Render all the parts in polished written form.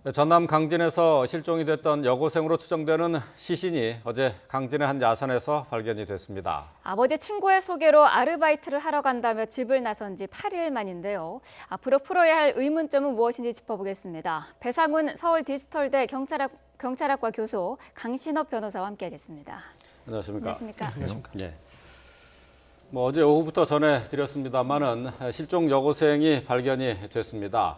전남 강진에서 실종이 됐던 여고생으로 추정되는 시신이 어제 강진의 한 야산에서 발견이 됐습니다. 아버지 친구의 소개로 아르바이트를 하러 간다며 집을 나선 지 8일 만인데요. 앞으로 풀어야 할 의문점은 무엇인지 짚어보겠습니다. 배상훈 서울 디지털대 경찰학과 교수 강신업 변호사와 함께하겠습니다. 안녕하십니까? 안녕하십니까? 예. 어제 오후부터 전해드렸습니다만은 실종 여고생이 발견이 됐습니다.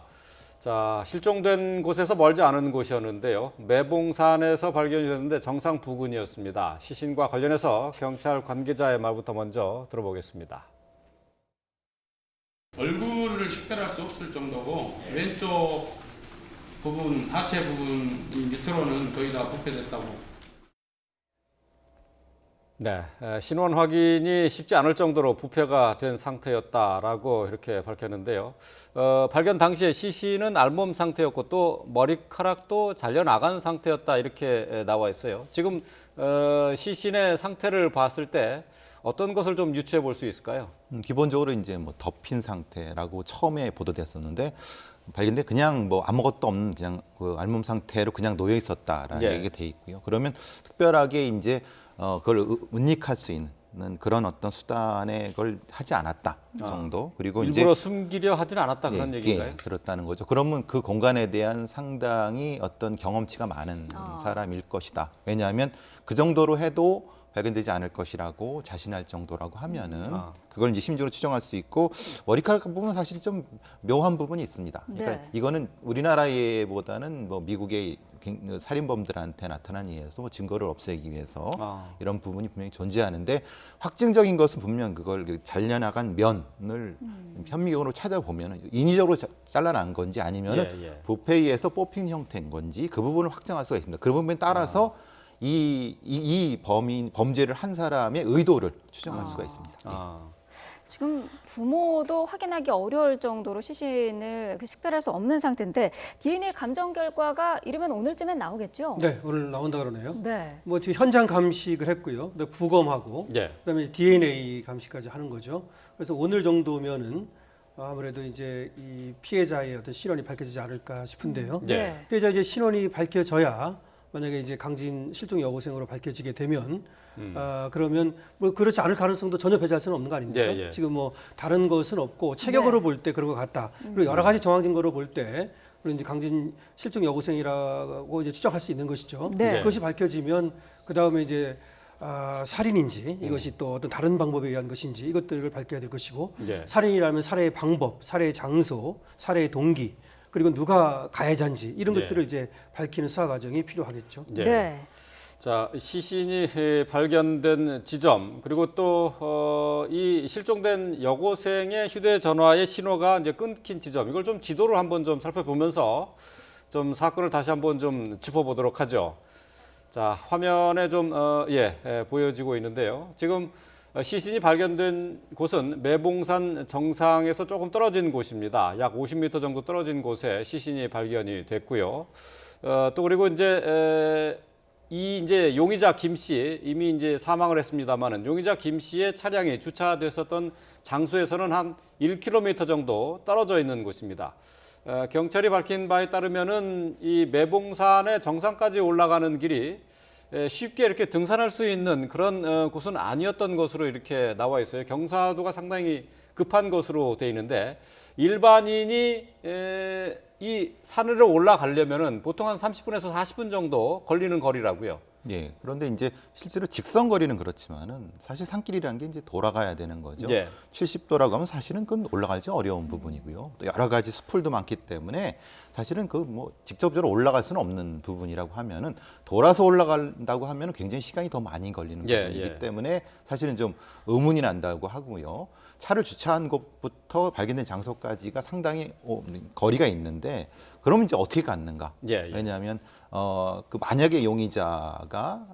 자, 실종된 곳에서 멀지 않은 곳이었는데요. 매봉산에서 발견이 됐는데 정상 부근이었습니다. 시신과 관련해서 경찰 관계자의 말부터 먼저 들어보겠습니다. 얼굴을 식별할 수 없을 정도고 왼쪽 부분, 하체 부분 밑으로는 거의 다 부패됐다고. 네, 신원 확인이 쉽지 않을 정도로 부패가 된 상태였다라고 이렇게 밝혔는데요. 발견 당시에 시신은 알몸 상태였고 또 머리카락도 잘려나간 상태였다 이렇게 나와 있어요. 지금 시신의 상태를 봤을 때 어떤 것을 좀 유추해 볼 수 있을까요? 기본적으로 이제 뭐 덮인 상태라고 처음에 보도됐었는데 발견돼 그냥 뭐 아무것도 없는 그냥 그 알몸 상태로 그냥 놓여 있었다라는 예. 얘기가 돼 있고요. 그러면 특별하게 이제 그걸 은닉할 수 있는 그런 어떤 수단의 걸 하지 않았다 정도. 그리고 일부러 이제 숨기려 하진 않았다 그런 얘기인가요? 예, 그렇다는 거죠. 그러면 그 공간에 대한 상당히 어떤 경험치가 많은 사람일 것이다. 왜냐하면 그 정도로 해도 발견되지 않을 것이라고 자신할 정도라고 하면은 그걸 이제 심리적으로 추정할 수 있고 머리카락 부분은 사실 좀 묘한 부분이 있습니다. 그러니까 네. 이거는 우리나라보다는 뭐 미국의 살인범들한테 나타난 이유에서 뭐 증거를 없애기 위해서 이런 부분이 분명히 존재하는데 확증적인 것은 분명 그걸 잘려나간 면을 현미경으로 찾아보면 인위적으로 잘라난 건지 아니면 부패에 의해서 뽑힌 형태인 건지 그 부분을 확정할 수가 있습니다. 그 부분에 따라서 이 범죄를 한 사람의 의도를 추정할 수가 있습니다. 지금 부모도 확인하기 어려울 정도로 시신을 식별할 수 없는 상태인데 DNA 감정 결과가 이르면 오늘쯤엔 나오겠죠? 네, 오늘 나온다 그러네요. 네. 뭐 지금 현장 감식을 했고요. 그다음에 부검하고 예. 그다음에 DNA 감식까지 하는 거죠. 그래서 오늘 정도면은 아무래도 이제 이 피해자의 어떤 신원이 밝혀지지 않을까 싶은데요. 네. 피해자 이제 신원이 밝혀져야 만약에 이제 강진 실종 여고생으로 밝혀지게 되면 그러면 뭐 그렇지 않을 가능성도 전혀 배제할 수는 없는 거 아닙니까? 예, 예. 지금 뭐 다른 것은 없고 체격으로 볼 때 그런 것 같다. 그리고 여러 가지 정황 증거로 볼 때 그런 이제 강진 실종 여고생이라고 이제 추정할 수 있는 것이죠. 네. 그것이 밝혀지면 그 다음에 이제 살인인지 이것이 또 어떤 다른 방법에 의한 것인지 이것들을 밝혀야 될 것이고 예. 살인이라면 살해의 방법, 살해의 장소, 살해의 동기 그리고 누가 가해자인지 이런 네. 것들을 이제 밝히는 수사 과정이 필요하겠죠. 예. 네. 자, 시신이 발견된 지점 그리고 또 이 실종된 여고생의 휴대전화의 신호가 이제 끊긴 지점 이걸 좀 지도를 한번 좀 살펴보면서 좀 사건을 다시 한번 좀 짚어보도록 하죠. 자, 화면에 좀 보여지고 있는데요. 지금 시신이 발견된 곳은 매봉산 정상에서 조금 떨어진 곳입니다. 약 50m 정도 떨어진 곳에 시신이 발견이 됐고요. 또 그리고 이제 이제 용의자 김 씨 이미 이제 사망을 했습니다만은 용의자 김 씨의 차량이 주차됐었던 장소에서는 한 1km 정도 떨어져 있는 곳입니다. 경찰이 밝힌 바에 따르면은 이 매봉산의 정상까지 올라가는 길이 쉽게 이렇게 등산할 수 있는 그런 곳은 아니었던 것으로 이렇게 나와 있어요. 경사도가 상당히 급한 것으로 돼 있는데 일반인이 이 산을 올라가려면은 보통 한 30분에서 40분 정도 걸리는 거리라고요. 예. 그런데 이제 실제로 직선 거리는 그렇지만은 사실 산길이라는 게 이제 돌아가야 되는 거죠. 예. 70도라고 하면 사실은 그건 올라갈지 어려운 부분이고요. 또 여러 가지 숲풀도 많기 때문에 사실은 그 뭐 직접적으로 올라갈 수는 없는 부분이라고 하면은 돌아서 올라간다고 하면은 굉장히 시간이 더 많이 걸리는 부분이기 때문에 사실은 좀 의문이 난다고 하고요. 차를 주차한 곳부터 발견된 장소까지가 상당히 거리가 있는데 그러면 이제 어떻게 갔는가? 왜냐하면 그 만약에 용의자가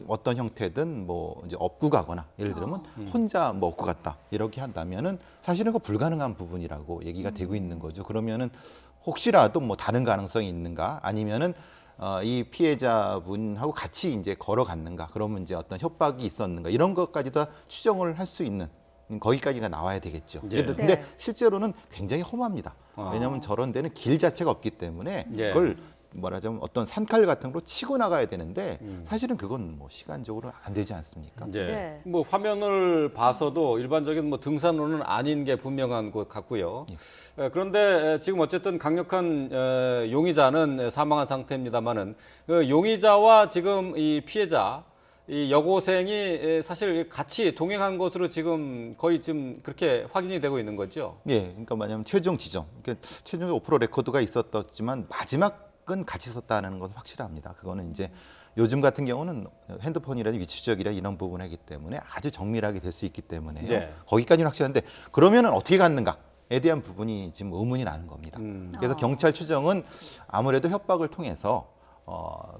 어떤 형태든 뭐 이제 업고 가거나 예를 들면 혼자 뭐 업고 갔다 이렇게 한다면은 사실은 그 불가능한 부분이라고 얘기가 되고 있는 거죠. 그러면은 혹시라도 뭐 다른 가능성이 있는가 아니면은 이 피해자분하고 같이 이제 걸어갔는가 그러면 이제 어떤 협박이 있었는가 이런 것까지 다 추정을 할 수 있는 거기까지가 나와야 되겠죠. 근데 네. 실제로는 굉장히 험합니다. 왜냐하면 저런 데는 길 자체가 없기 때문에 그걸 뭐라자면 어떤 산칼 같은 걸로 치고 나가야 되는데 사실은 그건 뭐 시간적으로 안 되지 않습니까? 예. 네. 뭐 화면을 봐서도 일반적인 뭐 등산로는 아닌 게 분명한 것 같고요. 그런데 지금 어쨌든 강력한 용의자는 사망한 상태입니다만은 그 용의자와 지금 이 피해자 이 여고생이 사실 같이 동행한 것으로 지금 거의 지금 그렇게 확인이 되고 있는 거죠. 예, 그러니까 뭐냐면 최종 지점, 그러니까 최종 오프로 레코드가 있었지만 마지막은 같이 썼다는 것은 확실합니다. 그거는 이제 요즘 같은 경우는 핸드폰이라든지 위치 추적이라 이런 부분을 하기 때문에 아주 정밀하게 될 수 있기 때문에요. 네. 거기까지는 확실한데 그러면은 어떻게 갔는가에 대한 부분이 지금 의문이 나는 겁니다. 그래서 경찰 추정은 아무래도 협박을 통해서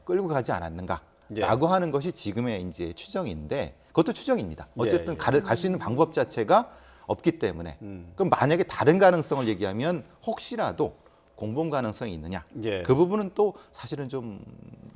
끌고 가지 않았는가. 예. 라고 하는 것이 지금의 이제 추정인데 그것도 추정입니다. 어쨌든 예. 갈 수 있는 방법 자체가 없기 때문에 그럼 만약에 다른 가능성을 얘기하면 혹시라도 공범 가능성이 있느냐 예. 그 부분은 또 사실은 좀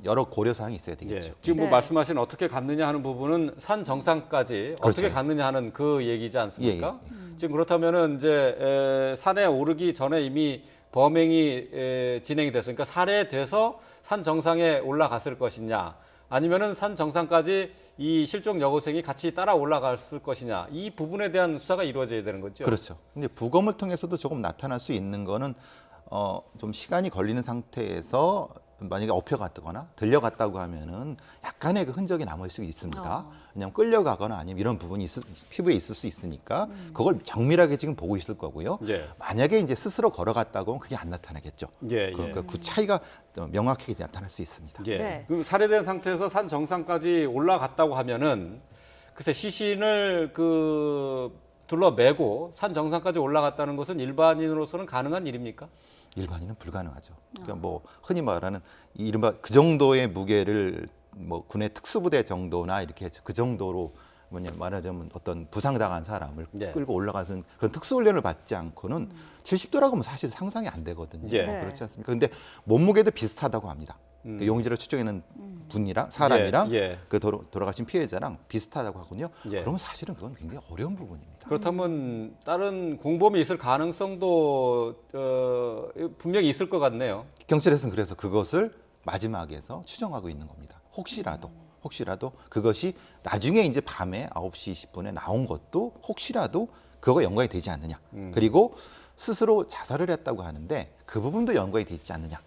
여러 고려 사항이 있어야 예. 되겠죠. 지금 뭐 네. 말씀하신 어떻게 갔느냐 하는 부분은 산 정상까지 어떻게 그렇죠. 갔느냐 하는 그 얘기지 않습니까? 예, 지금 그렇다면은 이제 산에 오르기 전에 이미 범행이 진행이 됐으니까 살해돼서 산 정상에 올라갔을 것이냐 아니면은 산 정상까지 이 실종 여고생이 같이 따라 올라갔을 것이냐 이 부분에 대한 수사가 이루어져야 되는 거죠. 그렇죠. 근데 부검을 통해서도 조금 나타날 수 있는 거는 좀 시간이 걸리는 상태에서 만약에 엎혀갔거나 들려갔다고 하면은 약간의 그 흔적이 남을 수 있습니다. 왜냐하면 끌려가거나 아니면 이런 부분이 피부에 있을 수 있으니까 그걸 정밀하게 지금 보고 있을 거고요. 예. 만약에 이제 스스로 걸어갔다고 하면 그게 안 나타나겠죠. 예, 예. 그러니까 그 차이가 명확하게 나타날 수 있습니다. 예. 네. 그럼 살해된 상태에서 산 정상까지 올라갔다고 하면은 글쎄 시신을 둘러매고 산 정상까지 올라갔다는 것은 일반인으로서는 가능한 일입니까? 일반인은 불가능하죠. 그러니까 뭐 흔히 말하는 이 이른바 그 정도의 무게를 뭐 군의 특수부대 정도나 이렇게 그 정도로 말하자면 어떤 부상당한 사람을 네. 끌고 올라가서 그런 특수훈련을 받지 않고는 70도라고 하면 사실 상상이 안 되거든요. 예. 네. 그렇지 않습니까? 근데 몸무게도 비슷하다고 합니다. 그 용의자를 추정하는 분이랑 사람이랑 예, 예. 그 돌아가신 피해자랑 비슷하다고 하거든요. 예. 그러면 사실은 그건 굉장히 어려운 부분입니다. 그렇다면 다른 공범이 있을 가능성도 분명히 있을 것 같네요. 경찰에서는 그래서 그것을 마지막에서 추정하고 있는 겁니다. 혹시라도 그것이 나중에 이제 밤에 9시 20분에 나온 것도 혹시라도 그거가 연관이 되지 않느냐. 그리고 스스로 자살을 했다고 하는데 그 부분도 연관이 되지 않느냐.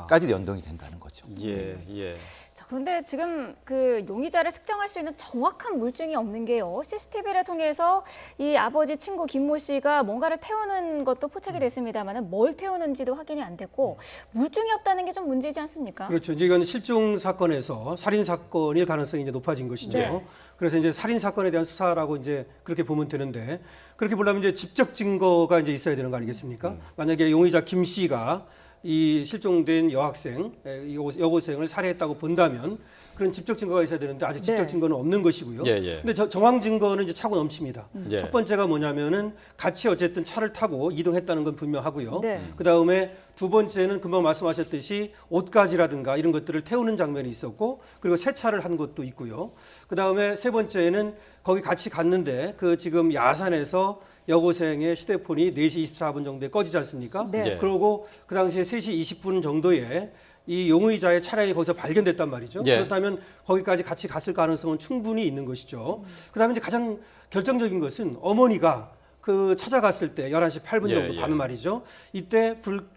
까지도 연동이 된다는 거죠. 예, 예. 자, 그런데 지금 그 용의자를 특정할 수 있는 정확한 물증이 없는 게요. CCTV를 통해서 이 아버지 친구 김모 씨가 뭔가를 태우는 것도 포착이 됐습니다만 뭘 태우는지도 확인이 안 됐고 물증이 없다는 게 좀 문제지 않습니까? 그렇죠. 이제 이건 실종 사건에서 살인 사건일 가능성이 이제 높아진 것이죠. 네. 그래서 이제 살인 사건에 대한 수사라고 이제 그렇게 보면 되는데 그렇게 보려면 이제 직접 증거가 이제 있어야 되는 거 아니겠습니까? 만약에 용의자 김 씨가 이 실종된 여학생, 이 여고생을 살해했다고 본다면 그런 직접 증거가 있어야 되는데 아직 직접 네. 증거는 없는 것이고요. 예, 예. 근데 정황 증거는 이제 차고 넘칩니다. 예. 첫 번째가 뭐냐면은 같이 어쨌든 차를 타고 이동했다는 건 분명하고요. 네. 그 다음에 두 번째는 금방 말씀하셨듯이 옷가지라든가 이런 것들을 태우는 장면이 있었고 그리고 세차를 한 것도 있고요. 그 다음에 세 번째는 거기 같이 갔는데 그 지금 야산에서 여고생의 휴대폰이 4시 24분 정도에 꺼지지 않습니까? 네. 예. 그리고 그 당시에 3시 20분 정도에 이 용의자의 차량이 거기서 발견됐단 말이죠. 예. 그렇다면 거기까지 같이 갔을 가능성은 충분히 있는 것이죠. 그다음에 이제 가장 결정적인 것은 어머니가 그 찾아갔을 때 11시 8분 예, 정도 예. 밤 말이죠. 이때 불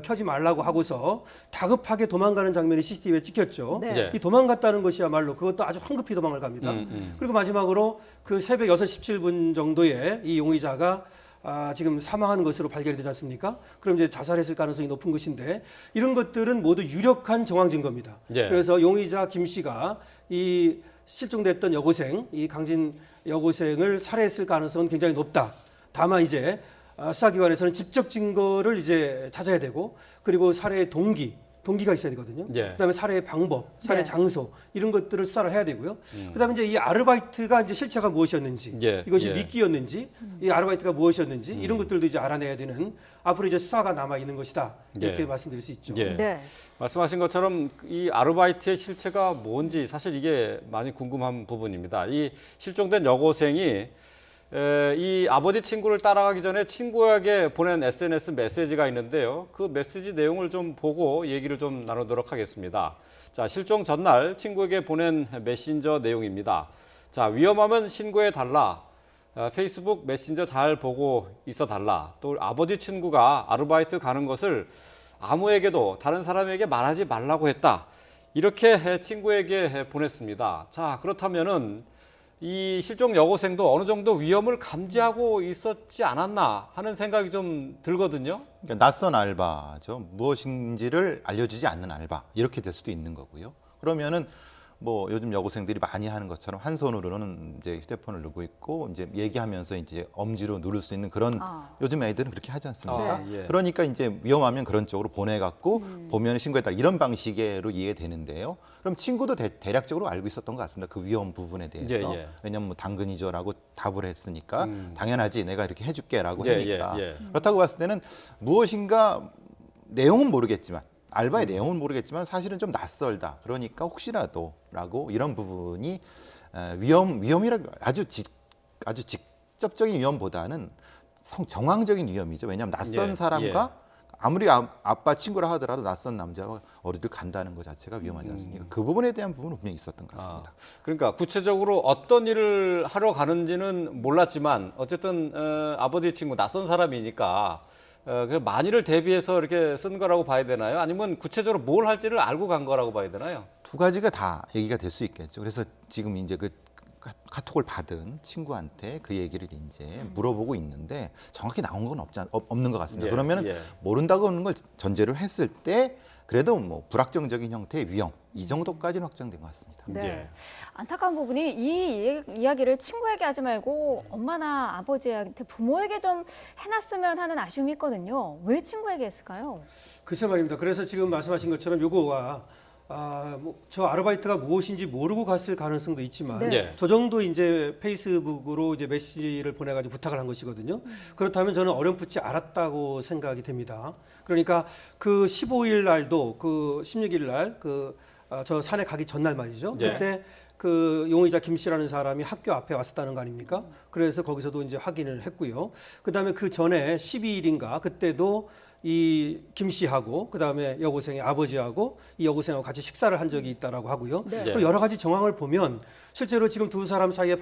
켜지 말라고 하고서 다급하게 도망가는 장면이 CCTV에 찍혔죠. 네. 예. 이 도망갔다는 것이야말로 그것도 아주 황급히 도망을 갑니다. 그리고 마지막으로 그 새벽 6시 17분 정도에 이 용의자가 지금 사망한 것으로 발견이 되지 않습니까? 그럼 이제 자살했을 가능성이 높은 것인데 이런 것들은 모두 유력한 정황 증거입니다. 예. 그래서 용의자 김 씨가 이 실종됐던 여고생, 이 강진 여고생을 살해했을 가능성은 굉장히 높다. 다만 이제 수사기관에서는 직접 증거를 이제 찾아야 되고 그리고 살해의 동기가 있어야 되거든요. 예. 그다음에 살해의 방법, 살해 네. 장소 이런 것들을 수사를 해야 되고요. 그다음에 이제 이 아르바이트가 이제 실체가 무엇이었는지, 예, 이것이 예. 미끼였는지, 이 아르바이트가 무엇이었는지 이런 것들도 이제 알아내야 되는 앞으로 이제 수사가 남아 있는 것이다 이렇게 예. 말씀드릴 수 있죠. 예. 네. 말씀하신 것처럼 이 아르바이트의 실체가 뭔지 사실 이게 많이 궁금한 부분입니다. 이 실종된 여고생이 이 아버지 친구를 따라가기 전에 친구에게 보낸 SNS 메시지가 있는데요. 그 메시지 내용을 좀 보고 얘기를 좀 나누도록 하겠습니다. 자, 실종 전날 친구에게 보낸 메신저 내용입니다. 자, 위험하면 신고해 달라. 페이스북 메신저 잘 보고 있어 달라. 또 아버지 친구가 아르바이트 가는 것을 아무에게도 다른 사람에게 말하지 말라고 했다. 이렇게 친구에게 보냈습니다. 자, 그렇다면은 이 실종 여고생도 어느 정도 위험을 감지하고 있었지 않았나 하는 생각이 좀 들거든요. 그러니까 낯선 알바죠. 무엇인지를 알려주지 않는 알바 이렇게 될 수도 있는 거고요. 그러면은 뭐 요즘 여고생들이 많이 하는 것처럼 한 손으로는 이제 휴대폰을 누르고 있고 이제 얘기하면서 이제 엄지로 누를 수 있는 그런 요즘 애들은 그렇게 하지 않습니까? 아, 예. 그러니까 이제 위험하면 그런 쪽으로 보내갖고 보면 신고했다 이런 방식으로 이해되는데요. 그럼 친구도 대략적으로 알고 있었던 것 같습니다. 그 위험 부분에 대해서. 예, 예. 왜냐면 뭐 당근이죠라고 답을 했으니까 당연하지 내가 이렇게 해줄게라고 예, 하니까. 예, 예. 그렇다고 봤을 때는 무엇인가 내용은 모르겠지만 알바의 내용은 모르겠지만 사실은 좀 낯설다. 그러니까 혹시라도라고 이런 부분이 위험이라고 아주 직접적인 위험보다는 정황적인 위험이죠. 왜냐하면 낯선 예, 사람과 아무리 아빠 친구라 하더라도 낯선 남자와 어디를 간다는 것 자체가 위험하지 않습니까? 그 부분에 대한 부분은 분명히 있었던 것 같습니다. 그러니까 구체적으로 어떤 일을 하러 가는지는 몰랐지만 어쨌든 아버지 친구 낯선 사람이니까 그 만일을 대비해서 이렇게 쓴 거라고 봐야 되나요? 아니면 구체적으로 뭘 할지를 알고 간 거라고 봐야 되나요? 두 가지가 다 얘기가 될 수 있겠죠. 그래서 지금 이제 그 카톡을 받은 친구한테 그 얘기를 이제 물어보고 있는데 정확히 나온 건 없는 것 같습니다. 예, 그러면 예. 모른다고 하는 걸 전제로 했을 때 그래도 뭐 불확정적인 형태의 위험 이 정도까지는 확정된 것 같습니다. 네. 예. 안타까운 부분이 이 이야기를 친구에게 하지 말고 엄마나 아버지한테 부모에게 좀 해놨으면 하는 아쉬움이 있거든요. 왜 친구에게 했을까요? 글쎄 말입니다. 그래서 지금 말씀하신 것처럼 요거가 저 아르바이트가 무엇인지 모르고 갔을 가능성도 있지만 네. 예. 저 정도 이제 페이스북으로 이제 메시지를 보내가지고 부탁을 한 것이거든요. 그렇다면 저는 어렴풋이 알았다고 생각이 됩니다. 그러니까 그 15일 날도 그 16일 날 저 산에 가기 전날 말이죠. 예. 그때 그 용의자 김 씨라는 사람이 학교 앞에 왔었다는 거 아닙니까? 그래서 거기서도 이제 확인을 했고요. 그다음에 그 전에 12일인가 그때도 이 김 씨하고 그다음에 여고생의 아버지하고 이 여고생하고 같이 식사를 한 적이 있다라고 하고요. 네. 또 여러 가지 정황을 보면 실제로 지금 두 사람 사이에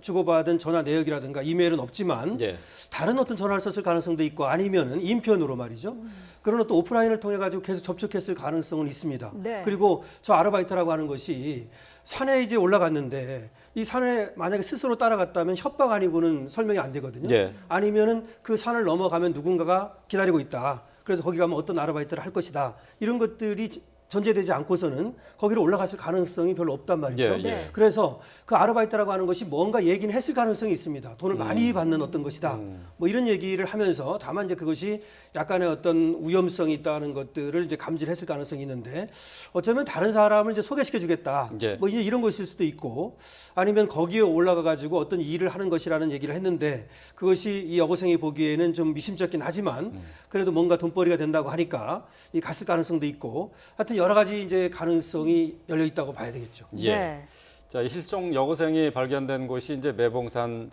주고받은 전화 내역이라든가 이메일은 없지만 예. 다른 어떤 전화를 썼을 가능성도 있고 아니면은 인편으로 말이죠. 그런 어떤 오프라인을 통해 가지고 계속 접촉했을 가능성은 있습니다. 네. 그리고 저 아르바이트라고 하는 것이 산에 이제 올라갔는데 이 산에 만약에 스스로 따라갔다면 협박 아니고는 설명이 안 되거든요. 예. 아니면은 그 산을 넘어가면 누군가가 기다리고 있다. 그래서 거기 가면 어떤 아르바이트를 할 것이다. 이런 것들이 전제되지 않고서는 거기로 올라갔을 가능성이 별로 없단 말이죠. 예, 예. 그래서 그 아르바이트라고 하는 것이 뭔가 얘기는 했을 가능성이 있습니다. 돈을 많이 받는 어떤 것이다. 뭐 이런 얘기를 하면서 다만 이제 그것이 약간의 어떤 위험성이 있다는 것들을 이제 감지를 했을 가능성이 있는데 어쩌면 다른 사람을 이제 소개시켜 주겠다. 예. 뭐 이제 이런 것일 수도 있고 아니면 거기에 올라가 가지고 어떤 일을 하는 것이라는 얘기를 했는데 그것이 이 여고생이 보기에는 좀 미심쩍긴 하지만 그래도 뭔가 돈벌이가 된다고 하니까 이 갔을 가능성도 있고 하여튼 여러 가지 이제 가능성이 열려 있다고 봐야 되겠죠. 예. 네. 자, 이 실종 여고생이 발견된 곳이 이제 매봉산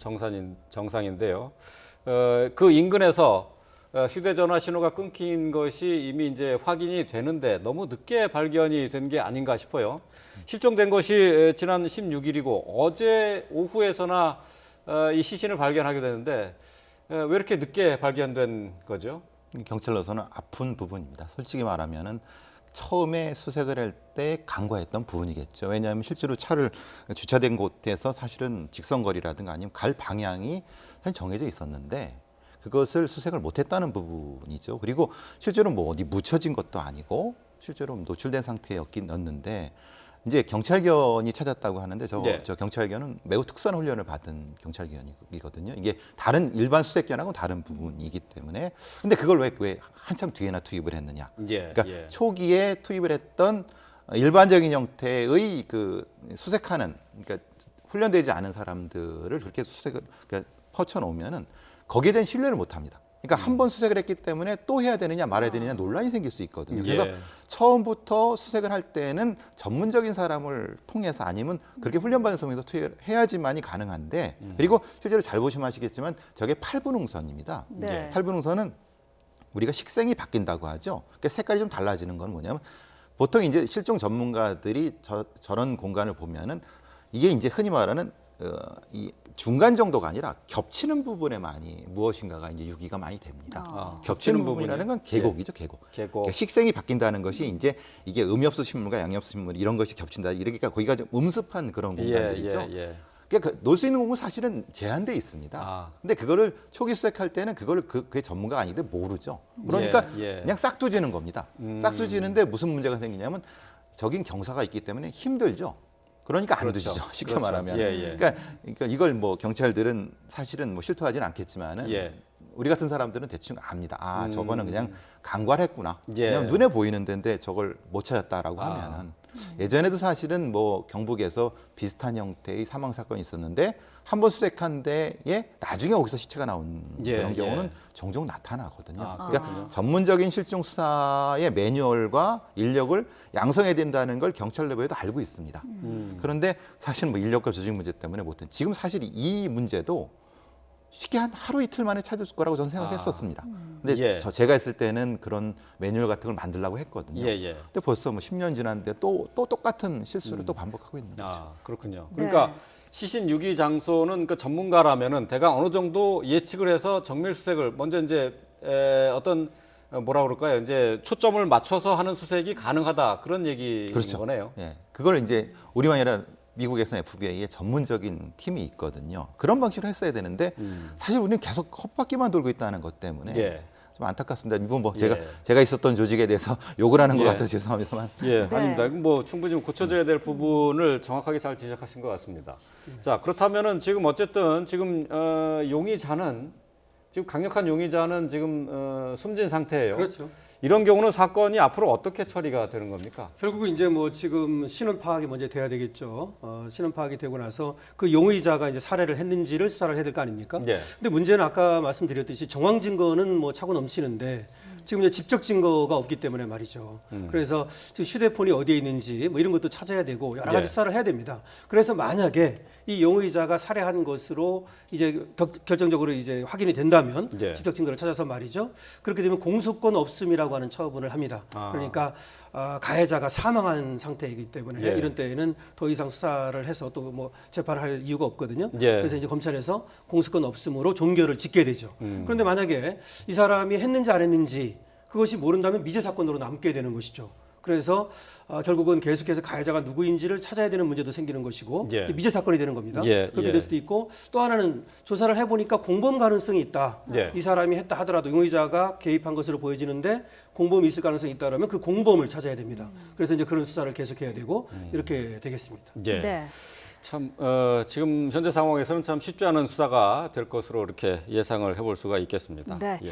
정상인데요. 그 인근에서 휴대전화 신호가 끊긴 것이 이미 이제 확인이 되는데 너무 늦게 발견이 된 게 아닌가 싶어요. 실종된 것이 지난 16일이고 어제 오후에서나 이 시신을 발견하게 되는데 왜 이렇게 늦게 발견된 거죠? 경찰로서는 아픈 부분입니다. 솔직히 말하면은 처음에 수색을 할 때 간과했던 부분이겠죠. 왜냐하면 실제로 차를 주차된 곳에서 사실은 직선거리라든가 아니면 갈 방향이 사실 정해져 있었는데 그것을 수색을 못했다는 부분이죠. 그리고 실제로 뭐 어디 묻혀진 것도 아니고 실제로 노출된 상태였는데 이제 경찰견이 찾았다고 하는데 저 경찰견은 매우 특수한 훈련을 받은 경찰견이거든요. 이게 다른 일반 수색견하고는 다른 부분이기 때문에 근데 그걸 왜 한참 뒤에나 투입을 했느냐? 예, 그러니까 초기에 투입을 했던 일반적인 형태의 그 수색하는 그러니까 훈련되지 않은 사람들을 그렇게 수색을 그러니까 퍼쳐 놓으면은 거기에 대한 신뢰를 못 합니다. 그러니까 한 번 수색을 했기 때문에 또 해야 되느냐 말아야 되느냐 논란이 생길 수 있거든요. 그래서 예. 처음부터 수색을 할 때는 전문적인 사람을 통해서 아니면 그렇게 훈련받은 선에서 해야지만이 가능한데 그리고 실제로 잘 보시면 아시겠지만 저게 팔분홍선입니다. 네. 팔분홍선은 우리가 식생이 바뀐다고 하죠. 그러니까 색깔이 좀 달라지는 건 뭐냐면 보통 이제 실종 전문가들이 저런 공간을 보면은 이게 이제 흔히 말하는 이 중간 정도가 아니라 겹치는 부분에 많이 무엇인가가 이제 유기가 많이 됩니다. 아, 겹치는 겹치는 부분이라는 건 계곡이죠, 계곡. 계곡. 그러니까 식생이 바뀐다는 것이 이제 이게 음엽수 식물과 양엽수 식물 이런 것이 겹친다. 이러니까 거기가 좀 음습한 그런 공간들이죠. 예. 그러니까 놀 수 있는 공간 사실은 제한돼 있습니다. 아. 근데 그거를 초기 수색할 때는 그거를 그게 전문가가 아닌데 모르죠. 그러니까 예. 그냥 싹두지는 겁니다. 싹두지는데 무슨 문제가 생기냐면 적인 경사가 있기 때문에 힘들죠. 그러니까 안 그렇죠. 두시죠. 쉽게 그렇죠. 말하면. 예. 그러니까 이걸 뭐 경찰들은 사실은 뭐 실토하지는 않겠지만은 예. 우리 같은 사람들은 대충 압니다. 아, 저거는 그냥 강괄했구나. 예. 그냥 눈에 보이는 데인데 저걸 못 찾았다라고 아. 하면은 예전에도 사실은 뭐 경북에서 비슷한 형태의 사망 사건이 있었는데 한 번 수색한 데에 나중에 거기서 시체가 나온 예, 그런 경우는 예. 종종 나타나거든요. 아, 그러니까 전문적인 실종 수사의 매뉴얼과 인력을 양성해야 된다는 걸 경찰 내부에도 알고 있습니다. 그런데 사실 뭐 인력과 조직 문제 때문에 못한 지금 사실 이 문제도 쉽게 한 하루 이틀 만에 찾을 거라고 저는 생각했었습니다. 근데 예. 제가 있을 때는 그런 매뉴얼 같은 걸 만들려고 했거든요. 예. 근데 벌써 뭐 10년 지났는데 또 똑같은 실수를 또 반복하고 있는 거죠. 아, 그렇군요. 네. 그러니까 시신 유기 장소는 그 전문가라면은 대강 어느 정도 예측을 해서 정밀 수색을 먼저 이제 어떤 뭐라 그럴까요? 이제 초점을 맞춰서 하는 수색이 가능하다 그런 얘기인 그렇죠. 거네요. 예. 그걸 이제 우리만 아니라 미국에서는 FBI에 전문적인 팀이 있거든요. 그런 방식으로 했어야 되는데 사실 우리는 계속 헛바퀴만 돌고 있다는 것 때문에 예. 좀 안타깝습니다. 이건 뭐 예. 제가 있었던 조직에 대해서 욕을 하는 것 예. 같아서 죄송합니다만. 예, 네. 아닙니다. 뭐 충분히 좀 고쳐져야 될 부분을 정확하게 잘 지적하신 것 같습니다. 자, 그렇다면은 지금 어쨌든 지금 용의자는 지금 강력한 용의자는 지금 숨진 상태예요. 그렇죠. 이런 경우는 사건이 앞으로 어떻게 처리가 되는 겁니까? 결국은 이제 뭐 지금 신원 파악이 먼저 돼야 되겠죠. 신원 파악이 되고 나서 그 용의자가 이제 살해를 했는지를 수사를 해야 될 거 아닙니까? 예. 근데 문제는 아까 말씀드렸듯이 정황 증거는 뭐 차고 넘치는데 지금 이제 직접 증거가 없기 때문에 말이죠. 그래서 지금 휴대폰이 어디에 있는지 뭐 이런 것도 찾아야 되고 여러 가지 예. 수사를 해야 됩니다. 그래서 만약에 이 용의자가 살해한 것으로 이제 결정적으로 이제 확인이 된다면 예. 직접 증거를 찾아서 말이죠. 그렇게 되면 공소권 없음이라고 하는 처분을 합니다. 아. 그러니까 가해자가 사망한 상태이기 때문에 예. 이런 때에는 더 이상 수사를 해서 또 뭐 재판을 할 이유가 없거든요. 예. 그래서 이제 검찰에서 공소권 없음으로 종결을 짓게 되죠. 그런데 만약에 이 사람이 했는지 안 했는지 그것이 모른다면 미제 사건으로 남게 되는 것이죠. 그래서 결국은 계속해서 가해자가 누구인지를 찾아야 되는 문제도 생기는 것이고 예. 미제 사건이 되는 겁니다. 예, 그렇게 예. 될 수도 있고 또 하나는 조사를 해보니까 공범 가능성이 있다. 예. 이 사람이 했다 하더라도 용의자가 개입한 것으로 보여지는데 공범이 있을 가능성이 있다면 그 공범을 찾아야 됩니다. 그래서 이제 그런 수사를 계속해야 되고 이렇게 되겠습니다. 예. 네. 참 지금 현재 상황에서는 참 쉽지 않은 수사가 될 것으로 이렇게 예상을 해볼 수가 있겠습니다. 네. 예.